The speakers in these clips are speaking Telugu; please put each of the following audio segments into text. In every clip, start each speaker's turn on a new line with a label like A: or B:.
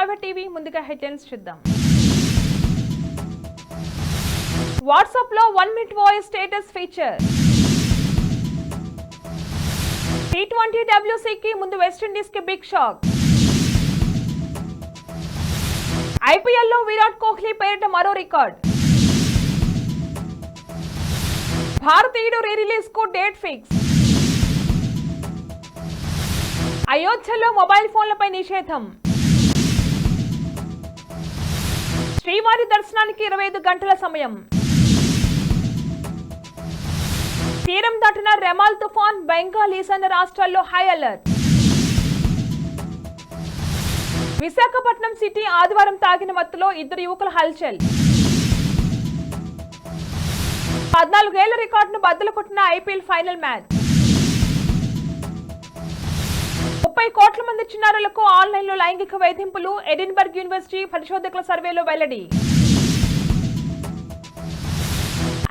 A: ప్రైవేట్ టీవీ ముందుగా హెడ్లైన్స్ చూద్దాం. వాట్సాప్ లో 1 minute voice status feature. T20 WC కి ముందు వెస్టిండీస్ కి బిగ్ షాక్. IPL లో విరాట్ కోహ్లీ పేరిట మరో రికార్డ్. భారతీయుడు రీ రిలీజ్ కు డేట్ ఫిక్స్. అయోధ్యలో మొబైల్ ఫోన్లపై నిషేధం. శ్రీవారి దర్శనానికి 25 గంటల సమయం. తీరం దాటిన రెమాల్ తుఫాన్, బెంగాల్ ఈశాన్య రాష్ట్రాల్లో హై అలర్ట్. విశాఖపట్నం సిటీ ఆదివారం తాగిన మత్తులో 2 యువకుల హల్చల్. 14 ఏళ్ల రికార్డును బద్దలు కొట్టిన IPL ఫైనల్ మ్యాచ్. 30 కోట్ల మంది చిన్నారులకు ఆన్లైన్లో లైంగిక వేధింపులు, ఎడిన్బర్గ్ యూనివర్సిటీ పరిశోధకుల సర్వేలో వెల్లడి.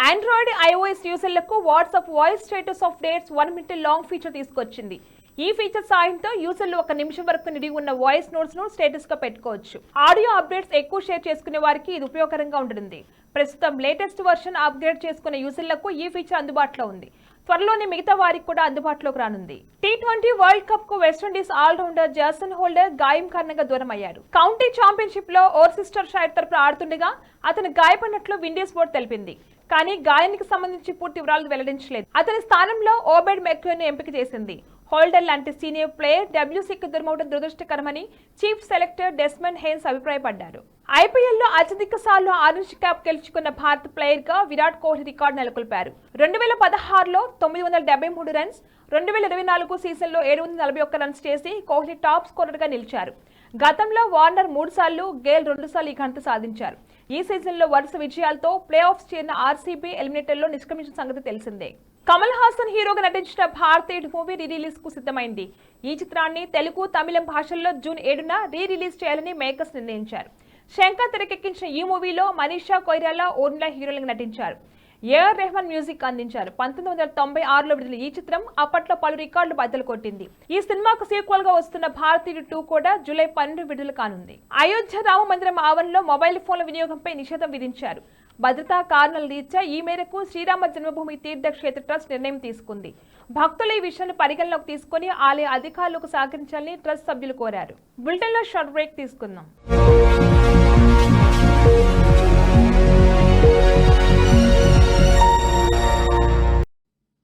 A: ఆండ్రాయిడ్, iOS యూజర్లకు WhatsApp voice status updates 1 minute long feature తీసుకొచ్చింది. ఈ ఫీచర్ సాయంతో యూజర్లు 1 నిమిషం వరకు నిడిగి ఉన్న వాయిస్ నోట్స్ ను స్టేటస్ గా పెట్టుకోవచ్చు. ఆడియో అప్డేట్స్ ఎక్కువ షేర్ చేసుకునే వారికి ఇది ఉపయోగకరంగా ఉంటుంది. ప్రస్తుతం లేటెస్ట్ వర్షన్ అప్గ్రేడ్ చేసుకున్న యూజర్లకు ఈ ఫీచర్ అందుబాటులో ఉంది. త్వరలోనే మిగతా వారికి కూడా అందుబాటులోకి రానుంది. T20 వరల్డ్ కప్ కు వెస్టిండీస్ ఆల్రౌండర్ జాసన్ హోల్డర్ గాయం కారణంగా దూరం అయ్యాడు. కౌంటీ ఛాంపియన్షిప్ లో ఓర్సిస్టర్ షైర్ తరపున ఆడుతుండగా అతను గాయపడినట్లు విండీస్ బోర్డు తెలిపింది. కానీ గాయానికి సంబంధించి పూర్తి వివరాలు వెల్లడించలేదు. అతని స్థానంలో ఓబెడ్ మెక్యూన్ ఎంపిక చేసింది. హోల్డర్ లాంటి సీనియర్ ప్లేయర్ WCకి దూరమవడం దురదృష్టకరమని చీఫ్ సెలెక్టర్ డెస్మండ్ హేన్స్ అభిప్రాయపడ్డారు. IPL లో అత్యధిక సార్లు ఆరెంజ్ క్యాప్ గెలుచుకున్న భారత ప్లేయర్ గా విరాట్ కోహ్లీ రికార్డు నెలకొల్పారు. 2016లో 973 రన్స్, 2024 సీజన్లో 741 రన్స్ చేసి కోహ్లీ టాప్ స్కోరర్ గా నిలిచారు. గతంలో వార్నర్ 3 సార్లు, గేల్ 2 సార్లు ఈ ఘనత సాధించారు. ఈ సీజన్లో వరుస విజయాలతో ప్లే ఆఫ్స్ చేరిన RCB ఎలిమినేటర్లో నిష్క్రమించిన సంగతి తెలిసిందే. కమల్ హాసన్ హీరోగా నటించిన భారతీయుడు మూవీ రీ రిలీజ్ కు సిద్ధమైంది. ఈ చిత్రాన్ని తెలుగు, తమిళం భాషల్లో జూన్ 7న రీ రిలీజ్ చేయాలని మేకర్స్ నిర్ణయించారు. శంకర్ తెరకెక్కించిన ఈ మూవీలో మనీషా కొయిరాలా, ఊర్మిళ హీరోలుగా నటించారు. AR రెహమాన్ మ్యూజిక్ అందించారు. 1996లో విడుదల ఈ చిత్రం అప్పట్లో పలు రికార్డులు బద్దలు కొట్టింది. ఈ సినిమాకు సీక్వెల్ గా వస్తున్న భారతీయుడు 2 కూడా జూలై 12 విడుదల కానుంది. అయోధ్య రామ మందిరం ఆవరణలో మొబైల్ ఫోన్ల వినియోగంపై నిషేధం విధించారు. భద్రతా కారణాల రీత్యా ఈ మేరకు శ్రీరామ జన్మభూమి తీర్థక్షేత్ర ట్రస్ట్ నిర్ణయం తీసుకుంది. భక్తులు ఈ విషయాన్ని పరిగణలోకి తీసుకుని ఆలయ అధికారులకు సహకరించాలని ట్రస్ట్ సభ్యులు కోరారు. బులెటిన్ లో షార్ట్ బ్రేక్ తీసుకుందాం.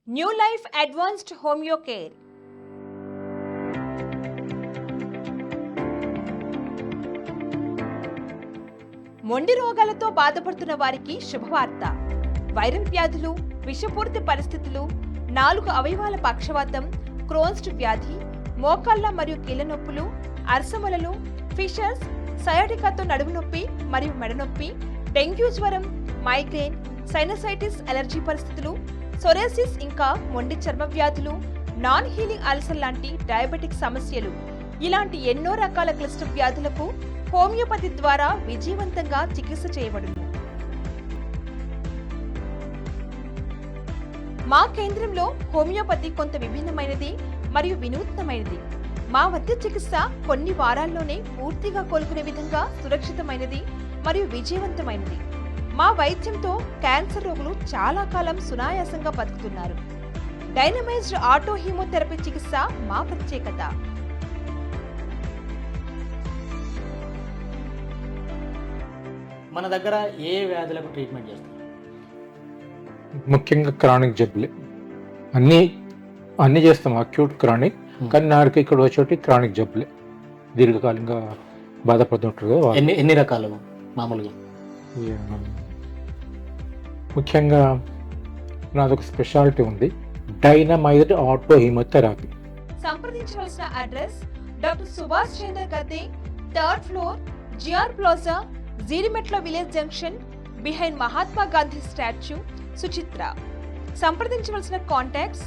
A: New life advanced homeo care. మొండి రోగాలతో బాధపడుతున్న వారికి శుభవార్త. వైరల్ వ్యాధులు, విషపూరిత పరిస్థితులు, 4 అవయవాల పక్షవాతం, క్రోన్స్ వ్యాధి, మోకాళ్ళ మరియు కీళ్ళ నొప్పులు, అర్సమలలు, ఫిషర్స్, సయాటికాతో నడుము నొప్పి మరియు మెడనొప్పి, డెంగ్యూ జ్వరం, మైగ్రేన్, సైనసైటిస్, అలర్జీ పరిస్థితులు, సొరేసిస్, ఇంకా మొండి చర్మ వ్యాధులు, నాన్ హీలింగ్ అల్సర్ లాంటి డయాబెటిక్ సమస్యలు, ఇలాంటి ఎన్నో రకాల క్లిష్ట వ్యాధులకు హోమియోపతి ద్వారా విజయవంతంగా చికిత్స చేయబడును. మా కేంద్రంలో హోమియోపతి కొంత విభిన్నమైనది మరియు వినూత్నమైనది. మా వద్ద చికిత్స కొన్ని వారాల్లోనే పూర్తిగా కోలుకునే విధంగా సురక్షితమైనది మరియు విజయవంతమైనది. మా వైద్యంతో క్యాన్సర్ రోగులు చాలా కాలం సునాయాసంగా బతుకుతున్నారు. డైనమైజ్డ్ ఆటో హీమోథెరపీ చికిత్స మా ప్రత్యేకత.
B: మన దగ్గర ఏ వ్యాధులకు ట్రీట్మెంట్ చేస్తారు?
C: ముఖ్యంగా క్రానిక్ జబ్బులే అన్ని చేస్తాం, అక్యూట్ క్రానిక్. కానీ నాకు ఇక్కడ వచ్చేటి క్రానిక్ జబ్బులే, దీర్ఘకాలంగా బాధపడుతుంటారు.
B: ఎన్ని రకాలు మామూలుగా?
C: ముఖ్యంగా నాదొక స్పెషాలిటీ ఉంది, డైనమైజ్డ్ ఆటో హీమోథెరపీ.
A: సంప్రదించవలసిన address doctor Subhash Chandra Gadde, 3rd floor, GR plaza, Jeedimetla village junction, behind Mahatma Gandhi statue, Suchitra. సంప్రదించవలసిన contacts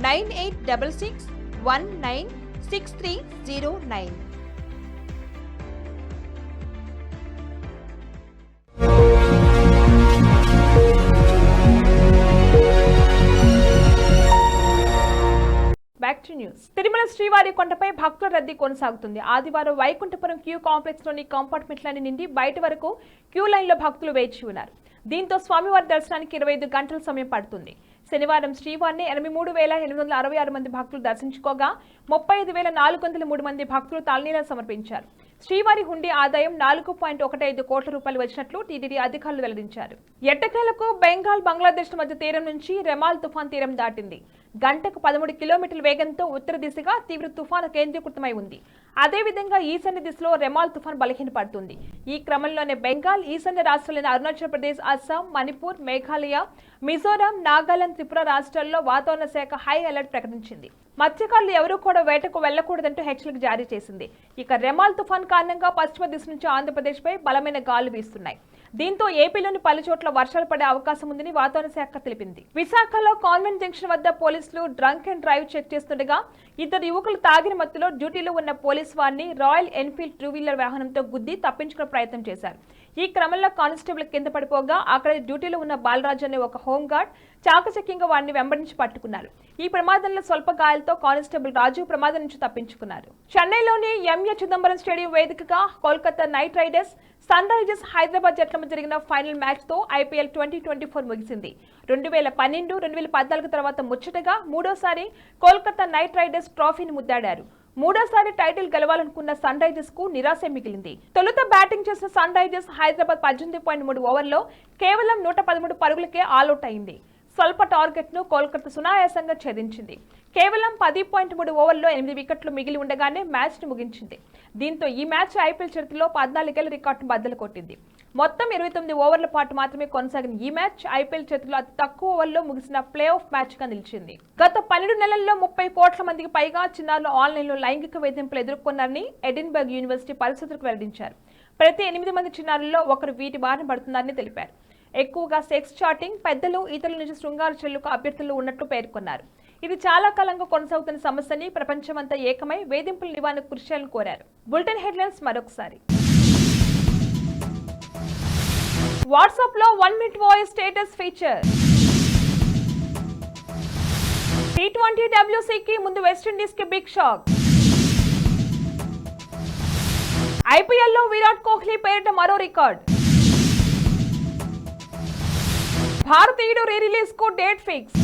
A: 9866196309. Back to news. Tirumala శ్రీవారి కొండపై భక్తుల రద్దీ కొనసాగుతుంది. ఆదివారం వైకుంఠపురం క్యూ కాంప్లెక్స్ లోని కంపార్ట్మెంట్లని నిండి బయట వరకు క్యూ లైన్ లో భక్తులు వేచి ఉన్నారు. దీంతో స్వామివారి దర్శనానికి 25 గంటల సమయం పడుతుంది. శనివారం శ్రీవారిని 83,866 మంది భక్తులు దర్శించుకోగా 35,403 మంది భక్తులు తలనీలాలు సమర్పించారు. శ్రీవారి హుండీ ఆదాయం 4.15 కోట్ల రూపాయలు వచ్చినట్లు టీటీడీ అధికారులు వెల్లడించారు. ఎట్టకేలకు బెంగాల్ బంగ్లాదేశ్ మధ్య తీరం నుంచి రెమాల్ తుఫాన్ తీరం దాటింది. గంటకు 13 కిలోమీటర్ల వేగంతో ఉత్తర దిశగా తీవ్ర తుఫాను కేంద్రీకృతమై ఉంది. అదేవిధంగా ఈశాన్య దిశలో రెమాల్ తుఫాన్ బలహీనపడుతుంది. ఈ క్రమంలోనే బెంగాల్ ఈశాన్య రాష్ట్రాలైన అరుణాచల్ ప్రదేశ్, అస్సాం, మణిపూర్, మేఘాలయ, మిజోరాం, నాగాలాండ్, త్రిపుర రాష్ట్రాల్లో వాతావరణ శాఖ హై అలర్ట్ ప్రకటించింది. మత్స్యకారులు ఎవరూ కూడా వేటకు వెళ్లకూడదంటూ హెచ్చరిక జారీ చేసింది. ఇక రెమాల్ తుఫాన్ కారణంగా పశ్చిమ దిశ నుంచి ఆంధ్రప్రదేశ్పై బలమైన గాలులు వీస్తున్నాయి. దీంతో ఏపీలోని పలు చోట్ల వర్షాలు పడే అవకాశం ఉందని వాతావరణ శాఖ తెలిపింది. విశాఖలో కాన్వెంట్ జంక్షన్ వద్ద పోలీసులు డ్రంక్ అండ్ డ్రైవ్ చెక్ చేస్తుండగా 2 యువకులు తాగిన మత్తులో డ్యూటీలో ఉన్న పోలీసు వారిని రాయల్ ఎన్ఫీల్డ్ 2-వీలర్ వాహనంతో గుద్ది తప్పించుకునే ప్రయత్నం చేశారు. ఈ క్రమంలో కానిస్టేబుల్ కింద పడిపోగా అక్కడ డ్యూటీలో ఉన్న బాలరాజు అనే ఒక హోంగార్డ్ చాకచక్యంగా వారిని వెంబడించి పట్టుకున్నారు. ఈ ప్రమాదంలో స్వల్ప గాయాలతో కానిస్టేబుల్ రాజు ప్రమాదం నుంచి తప్పించుకున్నారు. చెన్నైలోని ఎంఏ చిదంబరం స్టేడియం వేదికగా Kolkata Knight Riders, Sunrisers Hyderabad జట్ల మధ్య జరిగిన ఫైనల్ మ్యాచ్ తో ఐపీఎల్ 2024 ముగిసింది. 2012, 2014 తర్వాత ముచ్చటగా మూడోసారి కోల్కతా నైట్ రైడర్స్ ట్రోఫీని ముద్దాడారు. మూడోసారి టైటిల్ గెలవాలనుకున్న సన్ రైజర్స్ కు నిరాశ మిగిలింది. తొలుత బ్యాటింగ్ చేసిన సన్ రైజర్స్ హైదరాబాద్ 18.3 ఓవర్లో కేవలం 113 పరుగులకే ఆల్అౌట్ అయింది. స్వల్ప టార్గెట్ ను కోల్కతా సునాయాసంగా ఛేదించింది. కేవలం 10.3 ఓవర్లో 8 వికెట్లు మిగిలి ఉండగానే మ్యాచ్ ను ముగించింది. దీంతో ఈ మ్యాచ్ ఐపీఎల్ చరిత్రలో 14 ఏళ్ల రికార్డును బద్దలు కొట్టింది. మొత్తం 29 ఓవర్ల పాటు మాత్రమే కొనసాగిన ఈ మ్యాచ్ ఐపీఎల్ చరిత్రలో అతి తక్కువ ఓవర్లో ముగిసిన ప్లే ఆఫ్ మ్యాచ్ గా నిలిచింది. గత 12 నెలల్లో 30 కోట్ల మందికి పైగా చిన్నారులు ఆన్లైన్లో లైంగిక వేధింపులు ఎదుర్కొన్నారని ఎడిన్బర్గ్ యూనివర్సిటీ పరిశోధకులు వెల్లడించారు. ప్రతి 8 మంది చిన్నారుల్లో ఒకరు వీటి బారిన పడుతున్నారని తెలిపారు. ఎక్కువగా సెక్స్ చాటింగ్, పెద్దలు ఇతరుల నుంచి శృంగార చెల్లుకు అభ్యర్థులు ఉన్నట్లు పేర్కొన్నారు. ఇది చాలా కాలంగా కొనసాగుతున్న సమస్యని ప్రపంచమంతా ఏకమై వేధింపుల నివారణకు కృషి చేయాలని కోరారు. బులెటిన్ హెడ్లైన్స్ మరొకసారి. వాట్సాప్ లో 1 minute voice status feature. T20 WC కి ముందు వెస్టిండీస్ కి బిగ్ షాక్. ఐపీఎల్ లో విరాట్ కోహ్లీ పేరిట మరో రికార్డ్. భారతీయుడు రీ రిలీజ్ కు డేట్ ఫిక్స్.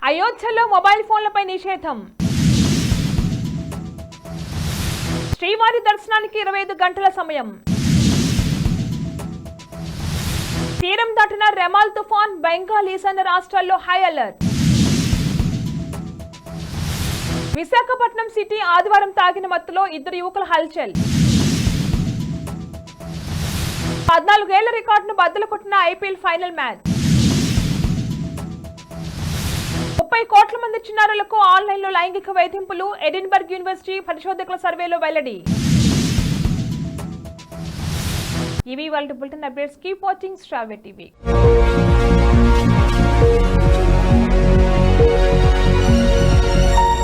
A: అయోధ్యలో మొబైల్ ఫోన్లపై నిషేధం. శ్రీవారి దర్శనానికి 25 గంటల సమయం. తీరం దాటిన రెమాల్ తుఫాన్, బెంగాల్ ఈశాన్య రాష్ట్రాల్లో హై అలర్ట్. విశాఖపట్నం సిటీ ఆదివారం తాగిన మత్తులో 2 యువకుల హల్చల్. 14 ఏళ్ల రికార్డును బద్దలు కొట్టిన ఐపీఎల్ ఫైనల్ మ్యాచ్. 30 కోట్ల మంది చిన్నారులకు ఆన్లైన్లో లైంగిక వేధింపులు, ఎడిన్బర్గ్ యూనివర్సిటీ పరిశోధకుల సర్వేలో వెల్లడి. ఇవి వాళ్ళ bulletin updates. Keep watching star TV.